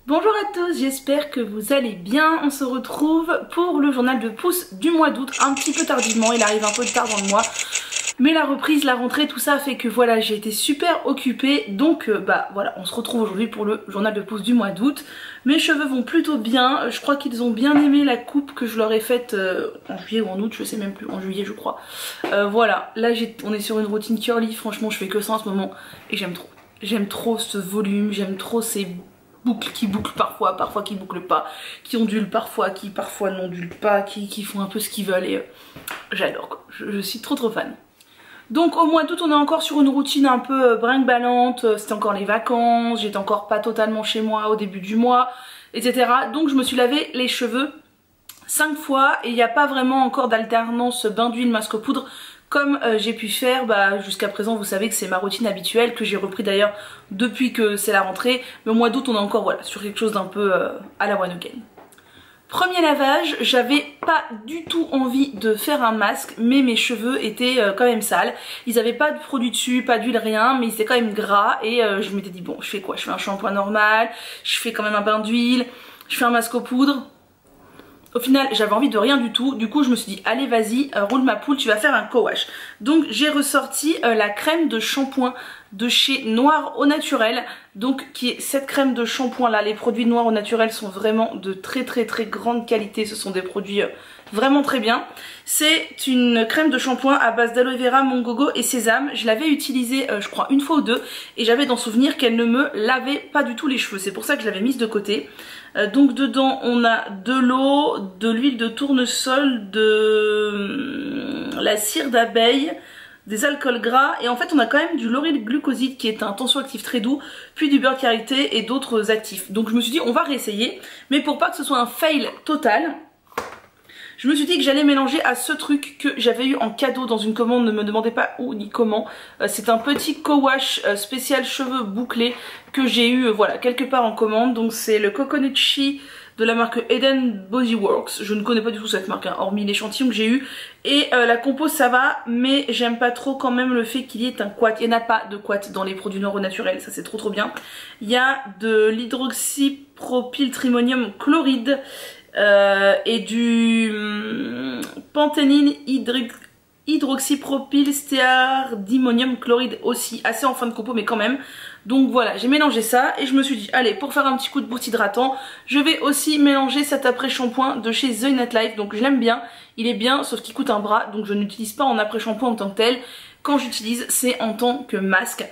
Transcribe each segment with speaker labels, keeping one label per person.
Speaker 1: Bonjour à tous, j'espère que vous allez bien. On se retrouve pour le journal de pouce du mois d'août, un petit peu tardivement, il arrive un peu tard dans le mois. Mais la reprise, la rentrée, tout ça fait que voilà, j'ai été super occupée. Donc voilà, on se retrouve aujourd'hui pour le journal de pouce du mois d'août. Mes cheveux vont plutôt bien, je crois qu'ils ont bien aimé la coupe que je leur ai faite en juillet ou en août, je sais même plus, en juillet je crois. Voilà, là on est sur une routine curly, franchement je fais que ça en ce moment et j'aime trop. J'aime trop ce volume, j'aime trop ces boucles qui bouclent parfois, parfois qui bouclent pas, qui ondulent parfois, qui parfois n'ondulent pas, qui font un peu ce qu'ils veulent et j'adore quoi, je suis trop fan. Donc au mois d'août on est encore sur une routine un peu brinque-ballante, c'était encore les vacances, j'étais encore pas totalement chez moi au début du mois, etc. Donc je me suis lavé les cheveux 5 fois et il n'y a pas vraiment encore d'alternance bain d'huile, masque aux poudres comme j'ai pu faire jusqu'à présent. Vous savez que c'est ma routine habituelle que j'ai repris d'ailleurs depuis que c'est la rentrée, mais au mois d'août on est encore voilà, sur quelque chose d'un peu à la one again. Premier lavage, j'avais pas du tout envie de faire un masque, mais mes cheveux étaient quand même sales. Ils avaient pas de produit dessus, pas d'huile, rien, mais ils étaient quand même gras et je m'étais dit bon, je fais quoi? Je fais un shampoing normal, je fais quand même un bain d'huile, je fais un masque aux poudres. Au final, j'avais envie de rien du tout, du coup je me suis dit allez vas-y, roule ma poule, tu vas faire un co-wash. Donc j'ai ressorti la crème de shampoing de chez Noir au Naturel, donc qui est cette crème de shampoing là. Les produits Noir au Naturel sont vraiment de très grande qualité, ce sont des produits vraiment très bien. C'est une crème de shampoing à base d'aloe vera, mongogo et sésame. Je l'avais utilisée je crois une fois ou deux et j'avais dans souvenir qu'elle ne me lavait pas du tout les cheveux, c'est pour ça que je l'avais mise de côté. Donc dedans on a de l'eau, de l'huile de tournesol, de la cire d'abeille, des alcools gras et en fait on a quand même du lauryl glucoside qui est un tensioactif très doux, puis du beurre de karité et d'autres actifs. Donc je me suis dit on va réessayer, mais pour pas que ce soit un fail total, je me suis dit que j'allais mélanger à ce truc que j'avais eu en cadeau dans une commande, ne me demandez pas où ni comment. C'est un petit co-wash spécial cheveux bouclés que j'ai eu voilà quelque part en commande. Donc c'est le Coconut Shea de la marque Eden Body Works. Je ne connais pas du tout cette marque, hein, hormis l'échantillon que j'ai eu. Et la compo ça va, mais j'aime pas trop quand même le fait qu'il y ait un couate. Il n'y en a pas de couate dans les produits Noir au Naturel, ça c'est trop bien. Il y a de l'hydroxypropyltrimonium chloride. Et du panthénine hydroxypropylstéardimonium chloride aussi, assez en fin de compo mais quand même. Donc voilà, j'ai mélangé ça et je me suis dit allez, pour faire un petit coup de boost hydratant, je vais aussi mélanger cet après shampoing de chez The Innate Life. Donc je l'aime bien, il est bien sauf qu'il coûte un bras, donc je n'utilise pas en après shampoing en tant que tel. Quand j'utilise c'est en tant que masque.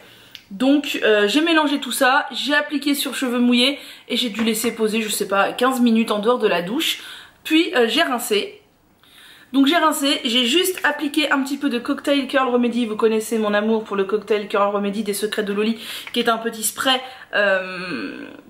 Speaker 1: Donc j'ai mélangé tout ça, j'ai appliqué sur cheveux mouillés et j'ai dû laisser poser je sais pas 15 minutes en dehors de la douche. Puis j'ai rincé. Donc j'ai rincé, j'ai juste appliqué un petit peu de Cocktail Curl Remedy. Vous connaissez mon amour pour le Cocktail Curl Remedy des Secrets de Loli, qui est un petit spray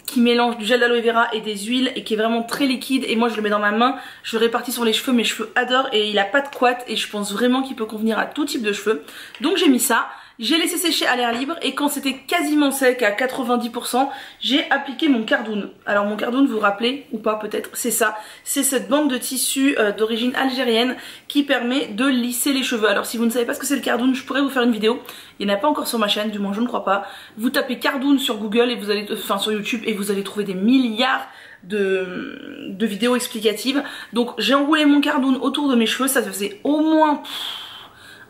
Speaker 1: qui mélange du gel d'aloe vera et des huiles et qui est vraiment très liquide. Et moi je le mets dans ma main, je le répartis sur les cheveux, mes cheveux adorent et il a pas de couette et je pense vraiment qu'il peut convenir à tout type de cheveux. Donc j'ai mis ça. J'ai laissé sécher à l'air libre et quand c'était quasiment sec à 90%, j'ai appliqué mon cardoon. Alors mon cardoon, vous vous rappelez ou pas peut-être, c'est ça. C'est cette bande de tissu d'origine algérienne qui permet de lisser les cheveux. Alors si vous ne savez pas ce que c'est le cardoon, je pourrais vous faire une vidéo. Il n'y en a pas encore sur ma chaîne, du moins je ne crois pas. Vous tapez cardoon sur Google et vous allez, enfin sur YouTube et vous allez trouver des milliards de vidéos explicatives. Donc j'ai enroulé mon cardoon autour de mes cheveux, ça faisait au moins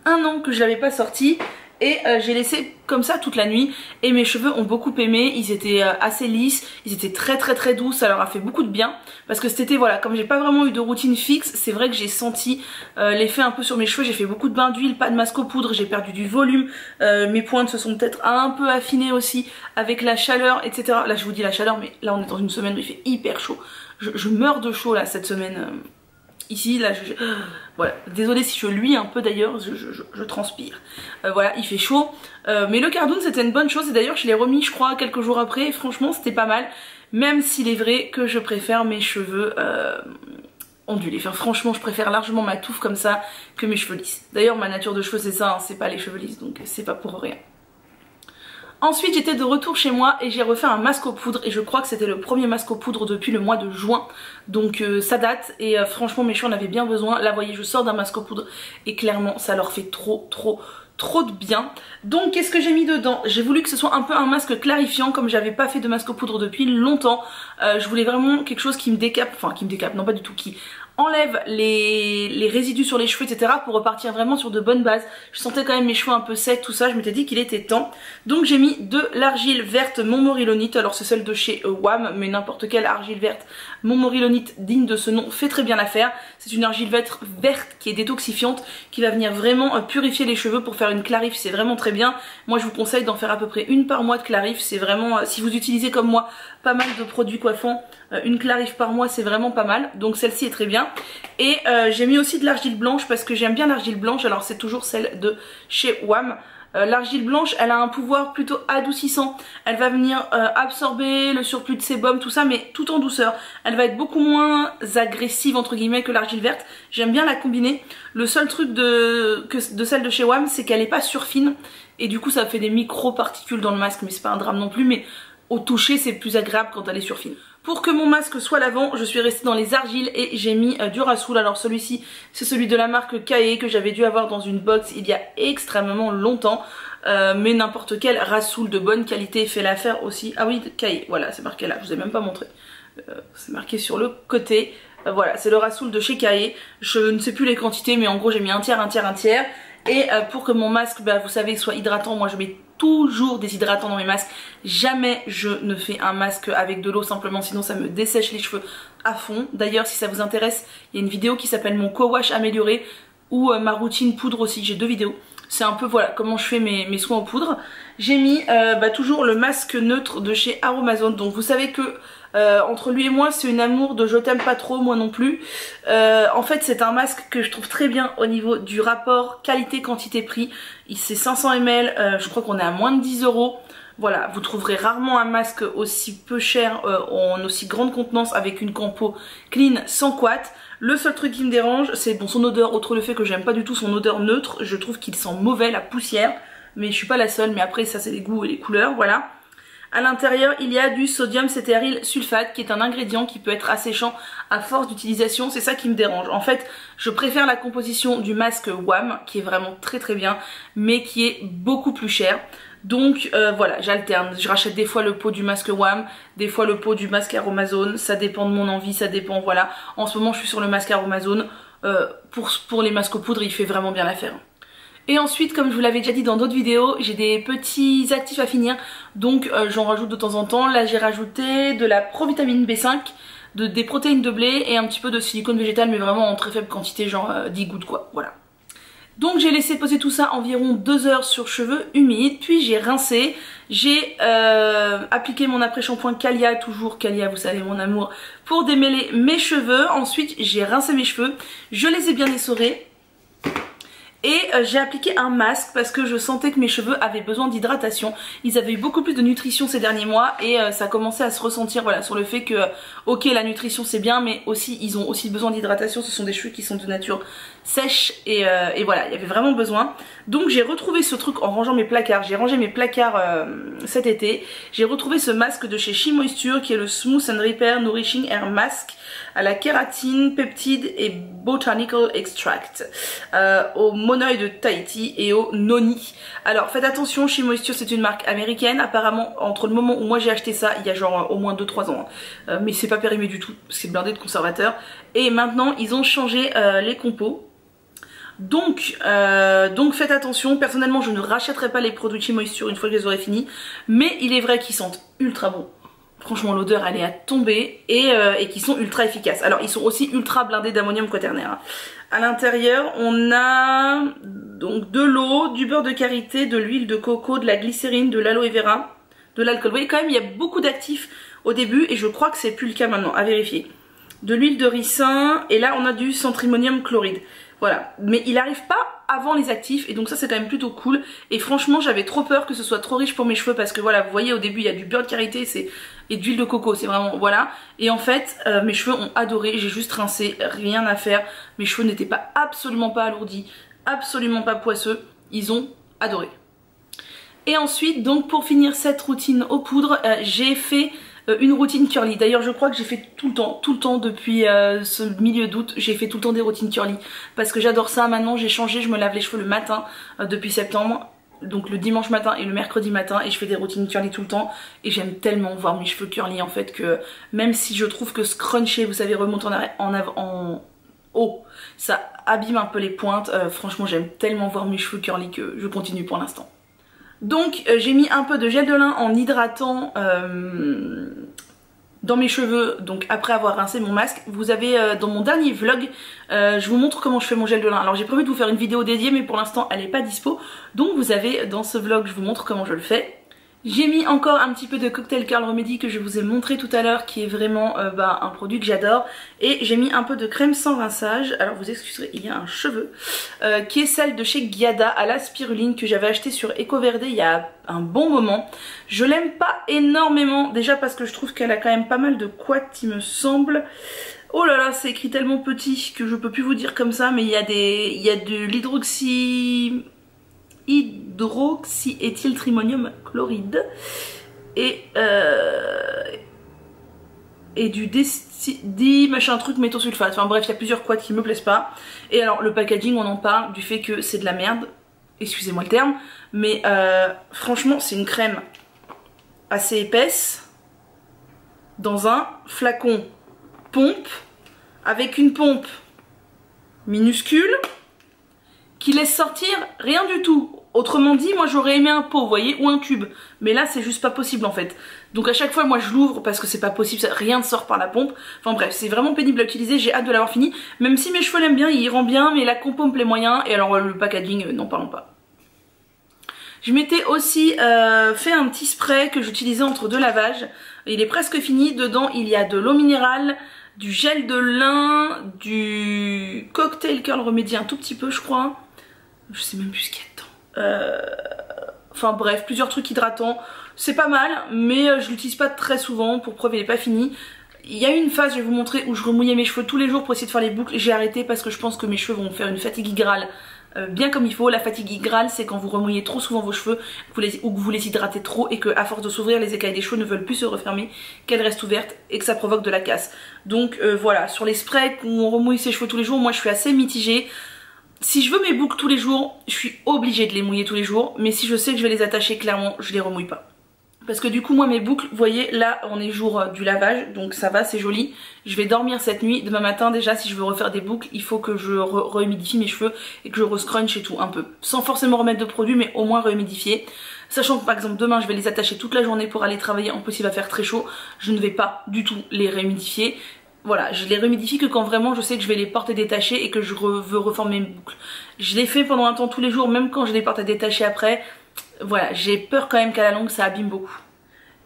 Speaker 1: un an que je l'avais pas sorti. Et j'ai laissé comme ça toute la nuit et mes cheveux ont beaucoup aimé, ils étaient assez lisses, ils étaient très doux, ça leur a fait beaucoup de bien. Parce que cet été voilà, comme j'ai pas vraiment eu de routine fixe, c'est vrai que j'ai senti l'effet un peu sur mes cheveux. J'ai fait beaucoup de bains d'huile, pas de masque aux poudres, j'ai perdu du volume, mes pointes se sont peut-être un peu affinées aussi avec la chaleur, etc. Là je vous dis la chaleur, mais là on est dans une semaine où il fait hyper chaud. Je meurs de chaud là cette semaine. Ici, là, voilà, désolée si je luis un peu d'ailleurs, je transpire. Voilà, il fait chaud. Mais le cardoon, c'était une bonne chose. Et d'ailleurs, je l'ai remis, je crois, quelques jours après. Et franchement, c'était pas mal. Même s'il est vrai que je préfère mes cheveux ondulés. Enfin, franchement, je préfère largement ma touffe comme ça que mes cheveux lisses. D'ailleurs, ma nature de cheveux, c'est ça, hein, c'est pas les cheveux lisses. Donc, c'est pas pour rien. Ensuite j'étais de retour chez moi et j'ai refait un masque aux poudres et je crois que c'était le premier masque aux poudres depuis le mois de juin. Donc ça date et franchement mes cheveux en avaient bien besoin. Là vous voyez je sors d'un masque aux poudres et clairement ça leur fait trop de bien. Donc qu'est-ce que j'ai mis dedans? J'ai voulu que ce soit un peu un masque clarifiant comme j'avais pas fait de masque aux poudres depuis longtemps. Je voulais vraiment quelque chose qui me décape, enfin qui me décape, non pas du tout, qui enlève les résidus sur les cheveux etc pour repartir vraiment sur de bonnes bases. Je sentais quand même mes cheveux un peu secs tout ça, je m'étais dit qu'il était temps. Donc j'ai mis de l'argile verte Montmorillonite, alors c'est celle de chez WAM mais n'importe quelle argile verte Montmorillonite digne de ce nom fait très bien l'affaire. C'est une argile verte qui est détoxifiante qui va venir vraiment purifier les cheveux pour faire une clarif, c'est vraiment très bien. Moi je vous conseille d'en faire à peu près une par mois de clarif, c'est vraiment, si vous utilisez comme moi pas mal de produits coiffants, une clarif par mois c'est vraiment pas mal, donc celle-ci est très bien. Et j'ai mis aussi de l'argile blanche parce que j'aime bien l'argile blanche, alors c'est toujours celle de chez WAM. L'argile blanche elle a un pouvoir plutôt adoucissant, elle va venir absorber le surplus de sébum tout ça mais tout en douceur, elle va être beaucoup moins agressive entre guillemets que l'argile verte, j'aime bien la combiner. Le seul truc de celle de chez WAM c'est qu'elle est pas surfine et du coup ça fait des micro particules dans le masque mais c'est pas un drame non plus, mais au toucher c'est plus agréable quand elle est surfine. Pour que mon masque soit lavant, je suis restée dans les argiles et j'ai mis du Rasoul. Alors celui-ci, c'est celui de la marque Kae que j'avais dû avoir dans une box il y a extrêmement longtemps. Mais n'importe quel Rasoul de bonne qualité fait l'affaire aussi. Ah oui, Kae, voilà, c'est marqué là, je vous ai même pas montré. C'est marqué sur le côté. Voilà, c'est le Rasoul de chez Kae. Je ne sais plus les quantités, mais en gros j'ai mis un tiers. Et pour que mon masque, bah, vous savez, soit hydratant, moi je mets toujours des hydratants dans mes masques. Jamais je ne fais un masque avec de l'eau simplement, sinon ça me dessèche les cheveux à fond. D'ailleurs si ça vous intéresse, il y a une vidéo qui s'appelle mon co-wash amélioré ou ma routine poudre aussi, j'ai deux vidéos. C'est un peu voilà comment je fais mes soins aux poudres. J'ai mis toujours le masque neutre de chez Aromazone. Donc vous savez que entre lui et moi c'est une amour de je t'aime pas trop, moi non plus. En fait c'est un masque que je trouve très bien au niveau du rapport qualité quantité prix. C'est 500 ml, je crois qu'on est à moins de 10 €. Voilà, vous trouverez rarement un masque aussi peu cher en aussi grande contenance avec une compo clean sans couette. Le seul truc qui me dérange c'est bon son odeur, outre le fait que j'aime pas du tout son odeur neutre, je trouve qu'il sent mauvais, la poussière. Mais je suis pas la seule, mais après ça c'est les goûts et les couleurs, voilà. À l'intérieur il y a du sodium cétéaryl sulfate qui est un ingrédient qui peut être asséchant à force d'utilisation, c'est ça qui me dérange. En fait je préfère la composition du masque WAM qui est vraiment très bien mais qui est beaucoup plus cher. Donc voilà, j'alterne, je rachète des fois le pot du masque WAM, des fois le pot du masque Aromazone, ça dépend de mon envie, ça dépend, voilà. En ce moment je suis sur le masque Aromazone, pour les masques aux poudres il fait vraiment bien l'affaire. Et ensuite, comme je vous l'avais déjà dit dans d'autres vidéos, j'ai des petits actifs à finir, donc j'en rajoute de temps en temps. Là j'ai rajouté de la provitamine B5, des protéines de blé et un petit peu de silicone végétal mais vraiment en très faible quantité, genre 10 gouttes quoi, voilà. Donc j'ai laissé poser tout ça environ 2 heures sur cheveux humides, puis j'ai rincé, j'ai appliqué mon après-shampoing Calia, toujours Calia vous savez mon amour, pour démêler mes cheveux. Ensuite j'ai rincé mes cheveux, je les ai bien essorés. Et j'ai appliqué un masque parce que je sentais que mes cheveux avaient besoin d'hydratation. Ils avaient eu beaucoup plus de nutrition ces derniers mois et ça commençait à se ressentir voilà, sur le fait que ok la nutrition c'est bien mais aussi ils ont aussi besoin d'hydratation. Ce sont des cheveux qui sont de nature sèche et voilà, il y avait vraiment besoin. Donc j'ai retrouvé ce truc en rangeant mes placards. J'ai rangé mes placards cet été. J'ai retrouvé ce masque de chez She Moisture qui est le Smooth and Repair Nourishing Hair Mask à la kératine, peptide et botanical extract, au monoï de Tahiti et au noni. Alors faites attention, She Moisture c'est une marque américaine. Apparemment entre le moment où moi j'ai acheté ça, il y a genre au moins 2-3 ans, mais c'est pas périmé du tout, c'est blindé de conservateurs. Et maintenant ils ont changé les compos. Donc faites attention, personnellement je ne rachèterai pas les produits She Moisture une fois que je les aurai finis, mais il est vrai qu'ils sentent ultra bon. Franchement l'odeur elle est à tomber et qui sont ultra efficaces. Alors ils sont aussi ultra blindés d'ammonium quaternaire. À l'intérieur on a donc de l'eau, du beurre de karité, de l'huile de coco, de la glycérine, de l'aloe vera, de l'alcool. Vous voyez quand même il y a beaucoup d'actifs au début et je crois que c'est plus le cas maintenant, à vérifier. De l'huile de ricin et là on a du centrimonium chloride. Voilà, mais il arrive pas avant les actifs et donc ça c'est quand même plutôt cool. Et franchement j'avais trop peur que ce soit trop riche pour mes cheveux parce que voilà vous voyez au début il y a du beurre de karité et d'huile de coco, c'est vraiment voilà. Et en fait mes cheveux ont adoré, j'ai juste rincé, rien à faire. Mes cheveux n'étaient pas absolument pas alourdis, absolument pas poisseux, ils ont adoré. Et ensuite donc pour finir cette routine aux poudres, j'ai fait une routine curly. D'ailleurs je crois que j'ai fait tout le temps depuis ce milieu d'août, j'ai fait tout le temps des routines curly parce que j'adore ça. Maintenant j'ai changé, je me lave les cheveux le matin depuis septembre, donc le dimanche matin et le mercredi matin, et je fais des routines curly tout le temps et j'aime tellement voir mes cheveux curly en fait, que même si je trouve que scruncher, vous savez, remonter en haut, ça abîme un peu les pointes, franchement j'aime tellement voir mes cheveux curly que je continue pour l'instant. Donc j'ai mis un peu de gel de lin en hydratant dans mes cheveux, donc après avoir rincé mon masque. Vous avez dans mon dernier vlog, je vous montre comment je fais mon gel de lin. Alors j'ai prévu de vous faire une vidéo dédiée mais pour l'instant elle n'est pas dispo. Donc vous avez dans ce vlog, je vous montre comment je le fais. J'ai mis encore un petit peu de Cocktail Curl Remedy que je vous ai montré tout à l'heure, qui est vraiment un produit que j'adore. Et j'ai mis un peu de crème sans rinçage, alors vous excuserez, il y a un cheveu, qui est celle de chez Giada à la spiruline, que j'avais acheté sur EcoVerde il y a un bon moment. Je l'aime pas énormément, déjà parce que je trouve qu'elle a quand même pas mal de couates il me semble. Oh là là, c'est écrit tellement petit que je peux plus vous dire comme ça, mais il y a de hydroxyéthyltrimonium chloride et du machin truc méthosulfate. Enfin bref, il y a plusieurs couates qui me plaisent pas. Et alors le packaging, on en parle du fait que c'est de la merde, excusez-moi le terme, mais franchement c'est une crème assez épaisse dans un flacon pompe avec une pompe minuscule qui laisse sortir rien du tout. Autrement dit, moi j'aurais aimé un pot, vous voyez, ou un tube. Mais là c'est juste pas possible en fait. Donc à chaque fois moi je l'ouvre parce que c'est pas possible, rien ne sort par la pompe. Enfin bref, c'est vraiment pénible à utiliser, j'ai hâte de l'avoir fini. Même si mes cheveux l'aiment bien, il rend bien, mais la compo me plaît moyen. Et alors le packaging, n'en parlons pas. Je m'étais aussi fait un petit spray que j'utilisais entre deux lavages. Il est presque fini, dedans il y a de l'eau minérale, du gel de lin, du Cocktail Curl Remedy un tout petit peu je crois. Je sais même plus ce qu'il y a dedans. Enfin bref, plusieurs trucs hydratants. C'est pas mal, mais je l'utilise pas très souvent. Pour preuve, il est pas fini. Il y a eu une phase, je vais vous montrer, où je remouillais mes cheveux tous les jours pour essayer de faire les boucles. J'ai arrêté parce que je pense que mes cheveux vont faire une fatigue hygrale bien comme il faut. La fatigue hygrale, c'est quand vous remouillez trop souvent vos cheveux ou que vous les hydratez trop et que à force de s'ouvrir, les écailles des cheveux ne veulent plus se refermer, qu'elles restent ouvertes et que ça provoque de la casse. Donc voilà, sur les sprays où on remouille ses cheveux tous les jours, moi je suis assez mitigée. Si je veux mes boucles tous les jours, je suis obligée de les mouiller tous les jours. Mais si je sais que je vais les attacher, clairement, je les remouille pas. Parce que du coup, moi, mes boucles, vous voyez, là, on est jour du lavage. Donc ça va, c'est joli. Je vais dormir cette nuit. Demain matin, déjà, si je veux refaire des boucles, il faut que je rehumidifie mes cheveux et que je rescrunch et tout, un peu. Sans forcément remettre de produit, mais au moins rehumidifier. Sachant que, par exemple, demain, je vais les attacher toute la journée pour aller travailler. En plus, il va faire très chaud. Je ne vais pas du tout les rehumidifier. Voilà, je les remidifie que quand vraiment je sais que je vais les porter détachés et que je veux reformer mes boucles. Je l'ai fait pendant un temps tous les jours, même quand je les porte à détacher après. Voilà, j'ai peur quand même qu'à la longue ça abîme beaucoup.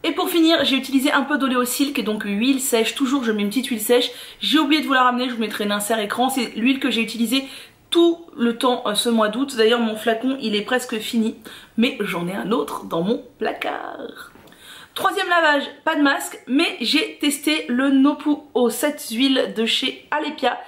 Speaker 1: Et pour finir, j'ai utilisé un peu d'oléosilk, donc huile sèche. Toujours je mets une petite huile sèche. J'ai oublié de vous la ramener, je vous mettrai un insert écran. C'est l'huile que j'ai utilisée tout le temps ce mois d'août. D'ailleurs mon flacon il est presque fini, mais j'en ai un autre dans mon placard. Troisième lavage, pas de masque, mais j'ai testé le Nopu aux 7 huiles de chez Alepia.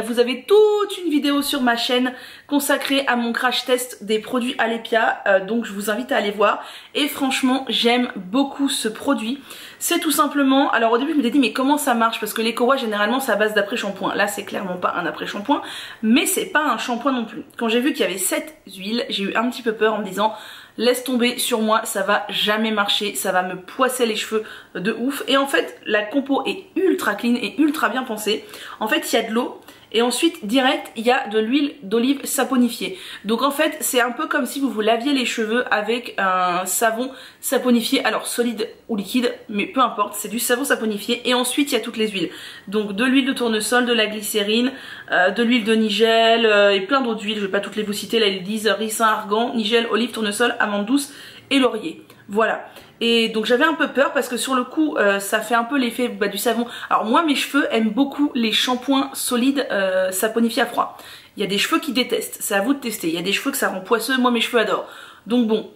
Speaker 1: Vous avez toute une vidéo sur ma chaîne consacrée à mon crash test des produits Alepia, donc je vous invite à aller voir. Et franchement, j'aime beaucoup ce produit. C'est tout simplement, alors au début je me suis dit mais comment ça marche, parce que les Kowa généralement c'est à base d'après-shampoing. Là c'est clairement pas un après-shampoing, mais c'est pas un shampoing non plus. Quand j'ai vu qu'il y avait 7 huiles, j'ai eu un petit peu peur en me disant laisse tomber, sur moi ça va jamais marcher, ça va me poisser les cheveux de ouf. Et en fait la compo est ultra clean et ultra bien pensée. En fait il y a de l'eau et ensuite direct il y a de l'huile d'olive saponifiée. Donc en fait c'est un peu comme si vous vous laviez les cheveux avec un savon saponifié, alors solide ou liquide, mais peu importe, c'est du savon saponifié. Et ensuite il y a toutes les huiles, donc de l'huile de tournesol, de la glycérine, de l'huile de nigel et plein d'autres huiles, je vais pas toutes les vous citer, là ils disent ricin, argan, nigel, olive, tournesol, amande douce et laurier. Voilà. Et donc j'avais un peu peur parce que sur le coup ça fait un peu l'effet du savon. Alors moi mes cheveux aiment beaucoup les shampoings solides saponifiés à froid. Il y a des cheveux qui détestent, c'est à vous de tester. Il y a des cheveux que ça rend poisseux, moi mes cheveux adorent. Donc bon,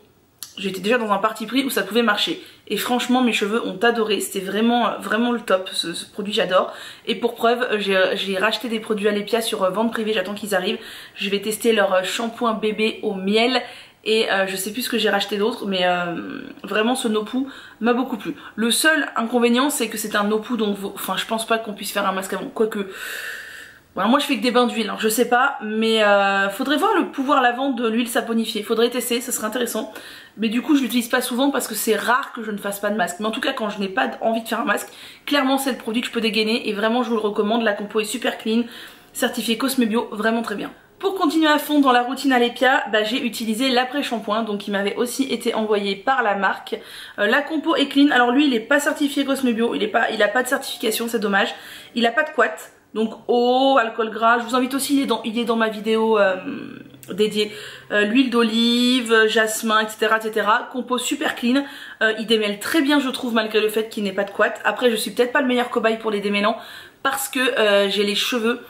Speaker 1: j'étais déjà dans un parti pris où ça pouvait marcher. Et franchement mes cheveux ont adoré, c'était vraiment le top, ce produit j'adore. Et pour preuve, j'ai racheté des produits Alepia sur vente privée, j'attends qu'ils arrivent. Je vais tester leur shampoing bébé au miel. et je sais plus ce que j'ai racheté d'autre, mais vraiment ce Nopou m'a beaucoup plu. Le seul inconvénient c'est que c'est un Nopou, donc enfin je pense pas qu'on puisse faire un masque avant, quoique... Voilà, moi je fais que des bains d'huile, hein, je sais pas, mais faudrait voir le pouvoir lavande de l'huile saponifiée, faudrait tester, ça serait intéressant. Mais du coup je l'utilise pas souvent parce que c'est rare que je ne fasse pas de masque. Mais en tout cas quand je n'ai pas envie de faire un masque, clairement c'est le produit que je peux dégainer et vraiment je vous le recommande. La compo est super clean, certifié Cosme Bio, vraiment très bien. Pour continuer à fond dans la routine Alepia, j'ai utilisé l'après-shampoing, donc il m'avait aussi été envoyé par la marque. La compo est clean, alors lui il est pas certifié Cosme Bio, il a pas de certification, c'est dommage. Il a pas de couate. Donc eau, alcool gras, je vous invite aussi, il est dans ma vidéo dédiée. L'huile d'olive, jasmin, etc., etc. Compo super clean, il démêle très bien je trouve malgré le fait qu'il n'ait pas de couate. Après je suis peut-être pas le meilleur cobaye pour les démêlants parce que j'ai les cheveux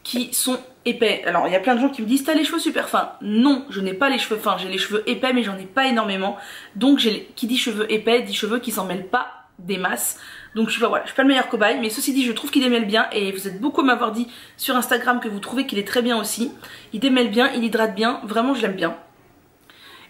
Speaker 1: qui sont épais. Alors il y a plein de gens qui me disent t'as les cheveux super fins. Non, je n'ai pas les cheveux fins, j'ai les cheveux épais mais j'en ai pas énormément. Donc qui dit cheveux épais dit cheveux qui s'en mêlent pas des masses. Donc je suis pas le meilleur cobaye, mais ceci dit je trouve qu'il démêle bien et vous êtes beaucoup à m'avoir dit sur Instagram que vous trouvez qu'il est très bien aussi. Il démêle bien, il hydrate bien, vraiment je l'aime bien.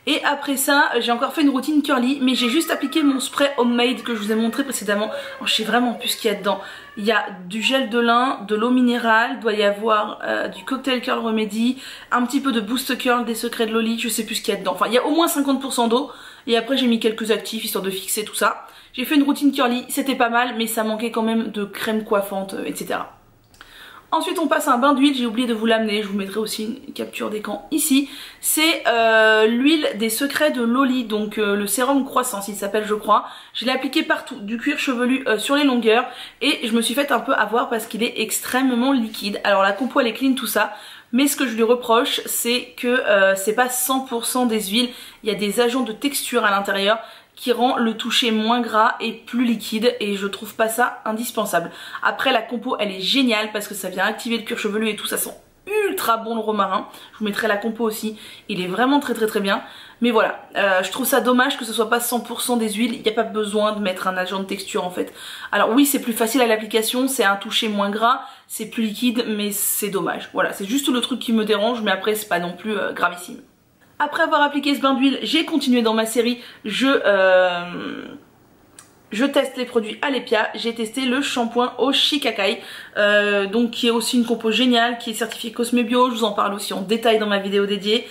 Speaker 1: Et après ça j'ai encore fait une routine curly, mais j'ai juste appliqué mon spray homemade que je vous ai montré précédemment. Alors, je sais vraiment plus ce qu'il y a dedans. Il y a du gel de lin, de l'eau minérale, doit y avoir du cocktail curl remedy, un petit peu de boost curl des secrets de Loli, je sais plus ce qu'il y a dedans. Enfin il y a au moins 50% d'eau et après j'ai mis quelques actifs histoire de fixer tout ça. J'ai fait une routine curly, c'était pas mal mais ça manquait quand même de crème coiffante, etc. Ensuite on passe à un bain d'huile, j'ai oublié de vous l'amener, je vous mettrai aussi une capture d'écran ici. C'est l'huile des secrets de Loli, donc le sérum croissance il s'appelle je crois. Je l'ai appliqué partout, du cuir chevelu sur les longueurs et je me suis fait un peu avoir parce qu'il est extrêmement liquide. Alors la compo elle est clean tout ça, mais ce que je lui reproche c'est que c'est pas 100% des huiles, il y a des agents de texture à l'intérieur qui rend le toucher moins gras et plus liquide et je trouve pas ça indispensable. Après la compo elle est géniale parce que ça vient activer le cuir chevelu et tout, ça sent ultra bon le romarin. Je vous mettrai la compo aussi, il est vraiment très bien. Mais voilà, je trouve ça dommage que ce soit pas 100% des huiles, il n'y a pas besoin de mettre un agent de texture en fait. Alors oui c'est plus facile à l'application, c'est un toucher moins gras, c'est plus liquide mais c'est dommage. Voilà, c'est juste le truc qui me dérange mais après c'est pas non plus gravissime. Après avoir appliqué ce bain d'huile, j'ai continué dans ma série, je teste les produits Alepia. J'ai testé le shampoing au Shikakai, donc qui est aussi une compo géniale, qui est certifié Cosme Bio, je vous en parle aussi en détail dans ma vidéo dédiée.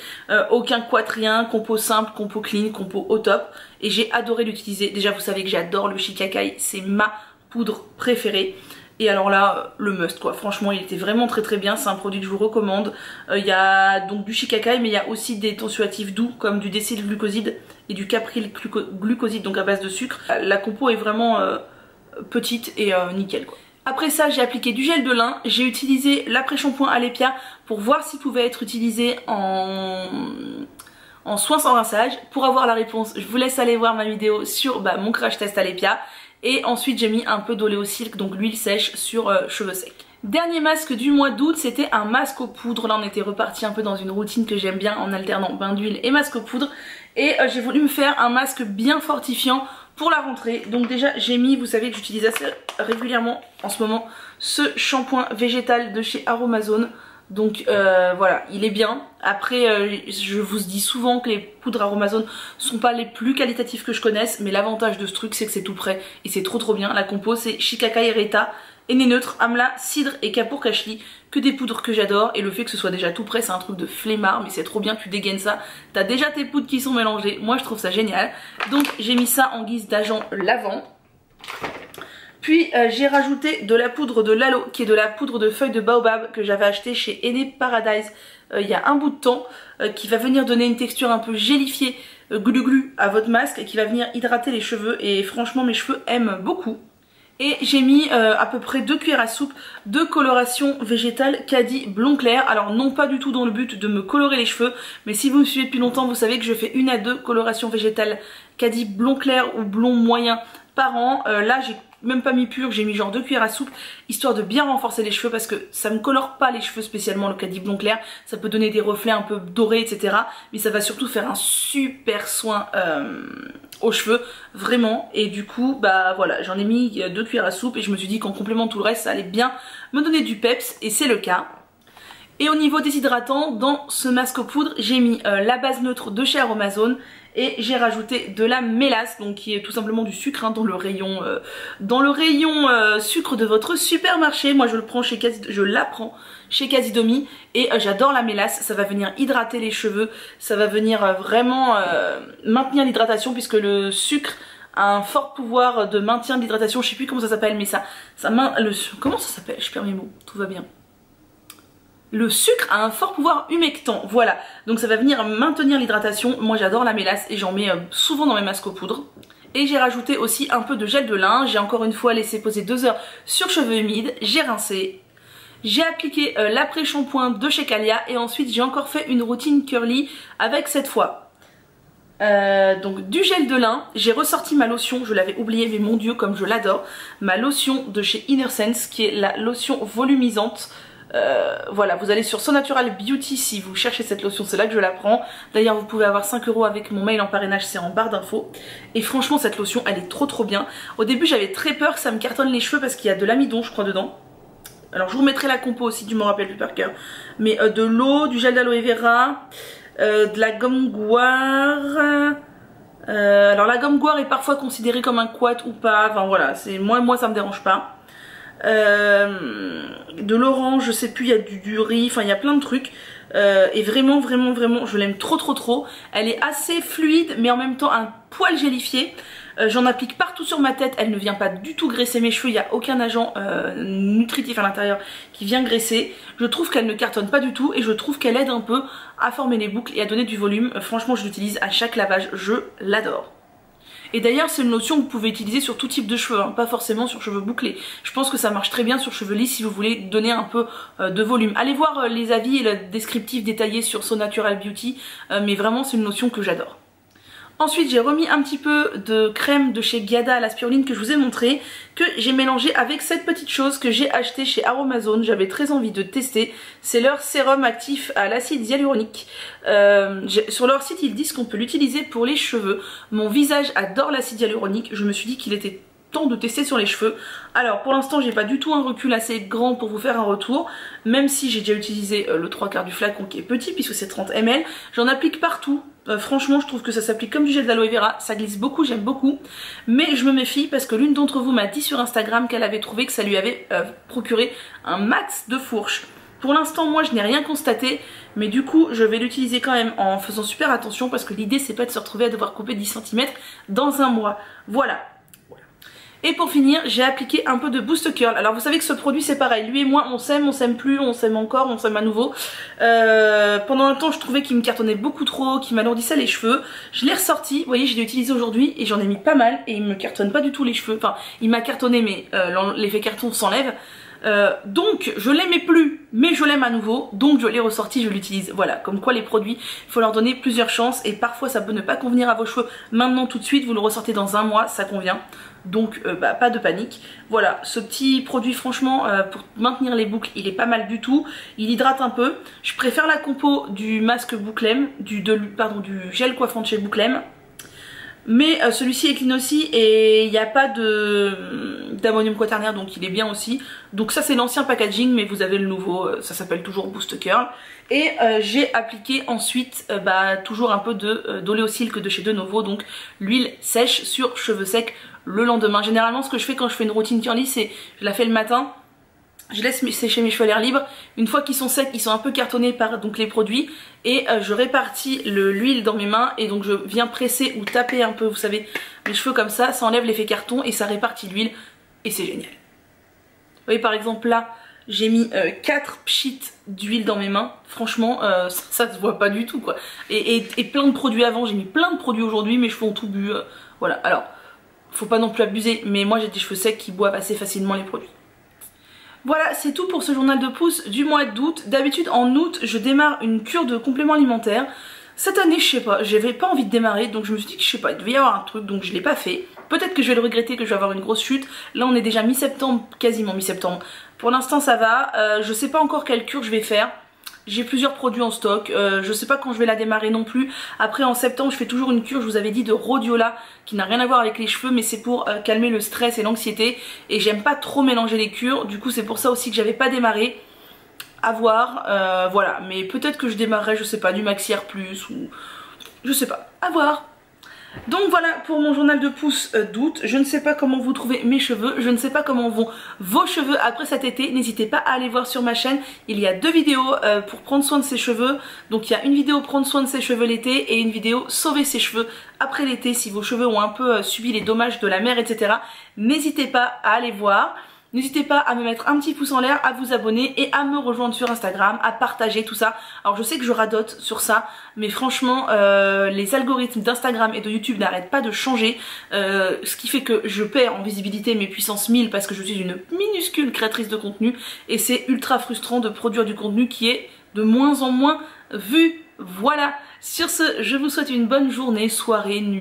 Speaker 1: Aucun quatrien, compo simple, compo clean, compo au top, et j'ai adoré l'utiliser. Déjà vous savez que j'adore le Shikakai, c'est ma poudre préférée. Et alors là, le must quoi, franchement il était vraiment très bien, c'est un produit que je vous recommande. Il y a donc du Shikakai mais il y a aussi des tensioactifs doux comme du décylglucoside et du capril glucoside, donc à base de sucre. La compo est vraiment petite et nickel quoi. Après ça j'ai appliqué du gel de lin, j'ai utilisé l'après-shampoing Alepia pour voir s'il pouvait être utilisé en soin sans rinçage. Pour avoir la réponse je vous laisse aller voir ma vidéo sur mon crash test Alepia. Et ensuite j'ai mis un peu d'oléosilk, donc l'huile sèche sur cheveux secs. Dernier masque du mois d'août, c'était un masque aux poudres. Là on était reparti un peu dans une routine que j'aime bien en alternant bain d'huile et masque aux poudres. Et j'ai voulu me faire un masque bien fortifiant pour la rentrée. Donc déjà j'ai mis, vous savez que j'utilise assez régulièrement en ce moment, ce shampoing végétal de chez Aromazone. Donc voilà, il est bien. Après je vous dis souvent que les poudres Aromazone sont pas les plus qualitatifs que je connaisse, mais l'avantage de ce truc c'est que c'est tout prêt et c'est trop bien. La compo c'est Shikakai Reta, Henné Neutre, Amla, Cidre et Kapoor Kashli, que des poudres que j'adore. Et le fait que ce soit déjà tout prêt c'est un truc de flemmard, mais c'est trop bien, tu dégaines ça, t'as déjà tes poudres qui sont mélangées, moi je trouve ça génial. Donc j'ai mis ça en guise d'agent lavant. Puis j'ai rajouté de la poudre de Lalo, qui est de la poudre de feuilles de baobab que j'avais acheté chez Henné Paradise il y a un bout de temps, qui va venir donner une texture un peu gélifiée, glu-glu à votre masque et qui va venir hydrater les cheveux. Et franchement mes cheveux aiment beaucoup. Et j'ai mis à peu près 2 cuillères à soupe de coloration végétale Caddy blond clair. Alors non pas du tout dans le but de me colorer les cheveux, mais si vous me suivez depuis longtemps vous savez que je fais 1 à 2 colorations végétales Caddy blond clair ou blond moyen par an. Là j'ai même pas mis pur, j'ai mis genre 2 cuillères à soupe histoire de bien renforcer les cheveux parce que ça me colore pas les cheveux spécialement le Caddy blond clair, ça peut donner des reflets un peu dorés etc, mais ça va surtout faire un super soin aux cheveux vraiment. Et du coup voilà, j'en ai mis 2 cuillères à soupe et je me suis dit qu'en complément de tout le reste ça allait bien me donner du peps et c'est le cas. Et au niveau des hydratants, dans ce masque aux poudres, j'ai mis la base neutre de chez Aromazone et j'ai rajouté de la mélasse, donc qui est tout simplement du sucre hein, dans le rayon, sucre de votre supermarché. Moi je la prends chez Casidomi et j'adore la mélasse, ça va venir hydrater les cheveux, ça va venir vraiment maintenir l'hydratation puisque le sucre a un fort pouvoir de maintien de l'hydratation. Je sais plus comment ça s'appelle mais comment ça s'appelle, je perds mes mots, tout va bien. Le sucre a un fort pouvoir humectant, voilà, donc ça va venir maintenir l'hydratation. Moi j'adore la mélasse et j'en mets souvent dans mes masques aux poudres. Et j'ai rajouté aussi un peu de gel de lin, j'ai encore une fois laissé poser 2 heures sur cheveux humides, j'ai rincé. J'ai appliqué l'après-shampoing de chez Calia et ensuite j'ai encore fait une routine curly avec cette fois. Donc du gel de lin, j'ai ressorti ma lotion, je l'avais oublié mais mon dieu comme je l'adore, ma lotion de chez Innersense qui est la lotion volumisante. Voilà, vous allez sur So Natural Beauty si vous cherchez cette lotion, c'est là que je la prends. D'ailleurs vous pouvez avoir 5 € avec mon mail en parrainage, c'est en barre d'infos. Et franchement cette lotion elle est trop bien. Au début j'avais très peur que ça me cartonne les cheveux parce qu'il y a de l'amidon je crois dedans. Alors je vous remettrai la compo aussi, tu me rappelles plus par cœur. Mais de l'eau, du gel d'aloe vera, de la gomme goire. Alors la gomme goire est parfois considérée comme un couate ou pas. Enfin voilà, moi ça me dérange pas. De l'orange, je sais plus, il y a du riz, enfin il y a plein de trucs. Et vraiment je l'aime trop. Elle est assez fluide mais en même temps un poil gélifié. J'en applique partout sur ma tête, elle ne vient pas du tout graisser mes cheveux, il n'y a aucun agent nutritif à l'intérieur qui vient graisser. Je trouve qu'elle ne cartonne pas du tout et je trouve qu'elle aide un peu à former les boucles et à donner du volume. Franchement je l'utilise à chaque lavage, je l'adore. Et d'ailleurs c'est une lotion que vous pouvez utiliser sur tout type de cheveux, hein, pas forcément sur cheveux bouclés. Je pense que ça marche très bien sur cheveux lisses si vous voulez donner un peu de volume. Allez voir les avis et le descriptif détaillé sur So Natural Beauty, mais vraiment c'est une lotion que j'adore. Ensuite j'ai remis un petit peu de crème de chez Giada à la spiruline que je vous ai montré, que j'ai mélangé avec cette petite chose que j'ai acheté chez Aromazone. J'avais très envie de tester, c'est leur sérum actif à l'acide hyaluronique. Sur leur site ils disent qu'on peut l'utiliser pour les cheveux. Mon visage adore l'acide hyaluronique, je me suis dit qu'il était temps de tester sur les cheveux. Alors pour l'instant j'ai pas du tout un recul assez grand pour vous faire un retour, même si j'ai déjà utilisé le 3/4 du flacon qui est petit puisque c'est 30 ml. J'en applique partout. Franchement je trouve que ça s'applique comme du gel d'aloe vera, ça glisse beaucoup, j'aime beaucoup. Mais je me méfie parce que l'une d'entre vous m'a dit sur Instagram qu'elle avait trouvé que ça lui avait procuré un max de fourches. Pour l'instant moi je n'ai rien constaté, mais du coup je vais l'utiliser quand même en faisant super attention parce que l'idée c'est pas de se retrouver à devoir couper 10 cm dans un mois. Voilà. Et pour finir, j'ai appliqué un peu de Boost Curl. Alors vous savez que ce produit c'est pareil, lui et moi on s'aime plus, on s'aime encore, on s'aime à nouveau. Pendant un temps je trouvais qu'il me cartonnait beaucoup trop, qu'il m'alourdissait les cheveux. Je l'ai ressorti, vous voyez je l'ai utilisé aujourd'hui et j'en ai mis pas mal et il me cartonne pas du tout les cheveux. Enfin il m'a cartonné mais l'effet carton s'enlève. Donc je l'aimais plus mais je l'aime à nouveau, donc je l'ai ressorti, je l'utilise. Voilà, comme quoi les produits il faut leur donner plusieurs chances et parfois ça peut ne pas convenir à vos cheveux maintenant tout de suite, vous le ressortez dans un mois, ça convient. Donc pas de panique. Voilà, ce petit produit franchement pour maintenir les boucles il est pas mal du tout. Il hydrate un peu. Je préfère la compo du masque Bouclem, du gel coiffant de chez Bouclem. Mais celui-ci est clean aussi et il n'y a pas d'ammonium quaternaire donc il est bien aussi. Donc ça c'est l'ancien packaging mais vous avez le nouveau, ça s'appelle toujours Boost Curl. Et j'ai appliqué ensuite toujours un peu d'Oleo Silk de chez De Novo, donc l'huile sèche sur cheveux secs le lendemain. Généralement ce que je fais quand je fais une routine curly c'est je la fais le matin. Je laisse sécher mes cheveux à l'air libre. Une fois qu'ils sont secs, ils sont un peu cartonnés par les produits. Et je répartis l'huile dans mes mains. Et donc je viens presser ou taper un peu, vous savez, mes cheveux comme ça. Ça enlève l'effet carton et ça répartit l'huile. Et c'est génial. Vous voyez par exemple là, j'ai mis 4 pchits d'huile dans mes mains. Franchement, ça se voit pas du tout quoi. Et plein de produits avant. J'ai mis plein de produits aujourd'hui. Mes cheveux ont tout bu. Voilà, alors, faut pas non plus abuser. Mais moi j'ai des cheveux secs qui boivent assez facilement les produits. Voilà, c'est tout pour ce journal de pouce du mois d'août. D'habitude en août je démarre une cure de compléments alimentaires. Cette année je sais pas, j'avais pas envie de démarrer donc je me suis dit que je sais pas, il devait y avoir un truc donc je l'ai pas fait. Peut-être que je vais le regretter, que je vais avoir une grosse chute. Là on est déjà mi-septembre, quasiment mi-septembre. Pour l'instant ça va, je sais pas encore quelle cure je vais faire. J'ai plusieurs produits en stock, je sais pas quand je vais la démarrer non plus. Après en septembre je fais toujours une cure, je vous avais dit, de rhodiola qui n'a rien à voir avec les cheveux mais c'est pour calmer le stress et l'anxiété. Et j'aime pas trop mélanger les cures, du coup c'est pour ça aussi que j'avais pas démarré. à voir, voilà, mais peut-être que je démarrerai, je sais pas, du Maxi R+, ou je sais pas, à voir. Donc voilà pour mon journal de pouce d'août. Je ne sais pas comment vous trouvez mes cheveux, je ne sais pas comment vont vos cheveux après cet été. N'hésitez pas à aller voir sur ma chaîne, il y a 2 vidéos pour prendre soin de ses cheveux. Donc il y a une vidéo prendre soin de ses cheveux l'été et une vidéo sauver ses cheveux après l'été si vos cheveux ont un peu subi les dommages de la mer, etc. N'hésitez pas à aller voir. N'hésitez pas à me mettre un petit pouce en l'air, à vous abonner et à me rejoindre sur Instagram, à partager tout ça. Alors je sais que je radote sur ça, mais franchement les algorithmes d'Instagram et de YouTube n'arrêtent pas de changer, ce qui fait que je perds en visibilité mes puissances 1000 parce que je suis une minuscule créatrice de contenu et c'est ultra frustrant de produire du contenu qui est de moins en moins vu. Voilà, sur ce, je vous souhaite une bonne journée, soirée, nuit.